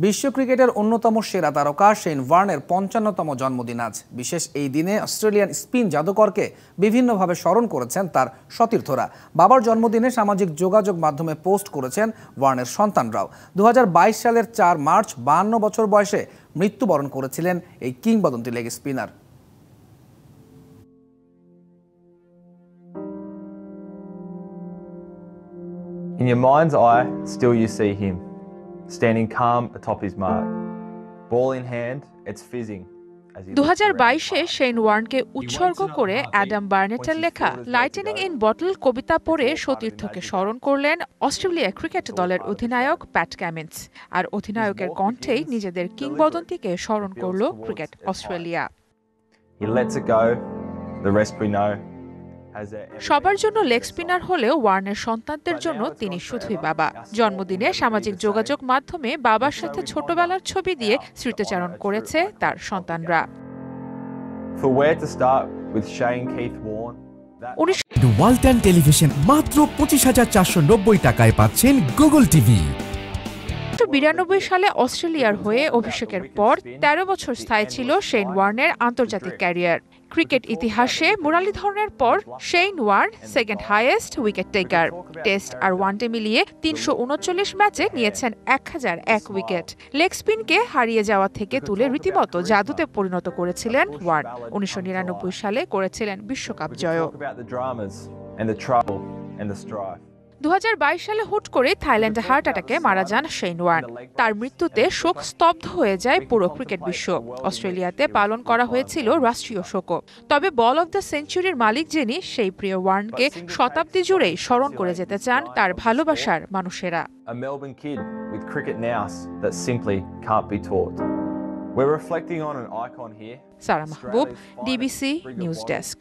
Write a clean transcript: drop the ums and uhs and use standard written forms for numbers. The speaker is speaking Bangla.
বিশ্ব ক্রিকেটের অন্যতম সেরা তারকা শেন ওয়ার্নের ৫৫তম জন্মদিন আজ। বিশেষ এই দিনে অস্ট্রেলিয়ান স্পিন জাদুকরকে বিভিন্নভাবে স্মরণ করেছেন তার সতীর্থরা। বাবার জন্মদিনে সামাজিক যোগাযোগ মাধ্যমে পোস্ট করেছেন ওয়ার্নের সন্তানরাও। ২০২২ সালের ৪ মার্চ ৫২ বছর বয়সে মৃত্যুবরণ করেছিলেন এই কিংবদন্তি leg spinner. In your mind's eye, still you see him, standing calm atop his mark. Ball in hand, it's fizzing. ২০২২-এ শেন ওয়ার্নকে উৎসর্গ করে অ্যাডাম বার্নেটের লেখা লাইটেনিং ইন বটল কবিতা পড়ে সতীর্থকে স্মরণ করলেন অস্ট্রেলিয়া ক্রিকেট দলের অধিনায়ক প্যাট কামিন্স। আর অধিনায়কের কণ্ঠেই নিজেদের কিংবদন্তিকে স্মরণ করল cricket Australia. He lets it go, the rest we know. সবার জন্য লেগ স্পিনার হলেও ওয়ার্নের সন্তানদের জন্য তিনি শুধুই বাবা। জন্মদিনে সামাজিক যোগাযোগ মাধ্যমে বাবার সাথে ছোটবেলার ছবি দিয়ে স্মৃতিচারণ করেছে তার সন্তানরা। ওয়ালটন টেলিভিশন মাত্র ২৫,৪৯০ টাকায় পাচ্ছেন গুগল টিভি। ১৯৯২ সালে অস্ট্রেলিয়ার হয়ে অভিষেকের পর ১৩ বছর স্থায়ী ছিল শেন ওয়ার্নের আন্তর্জাতিক ক্যারিয়ার। ক্রিকেট ইতিহাসে মুরালিধরনের পর Shane Warne second highest wicket taker. Test আর ওয়ানডে মিলিয়ে ৩৩৯ ম্যাচে নিয়েছেন ১০০১ উইকেট। লেগ স্পিনকে হারিয়ে যাওয়া থেকে তুলে রীতিমতো জাদুতে পরিণত করেছিলেন ওয়ার্ন। ১৯৯৯ সালে করেছিলেন বিশ্বকাপ জয়। ২০২২ সালে হুট করে থাইল্যান্ডে হার্ট অ্যাটাকে মারা যান শেন ওয়ার্ন। তার মৃত্যুতে শোক স্তব্ধ হয়ে যায় পুরো ক্রিকেট বিশ্ব। অস্ট্রেলিয়াতে পালন করা হয়েছিল রাষ্ট্রীয় শোকও। তবে বল অব দ্য সেঞ্চুরির মালিক যিনি, সেই প্রিয় ওয়ার্নকে শতাব্দী জুড়েই স্মরণ করে যেতে চান তার ভালোবাসার মানুষেরা। সারা মাহবুব, ডিবিসি নিউজ ডেস্ক।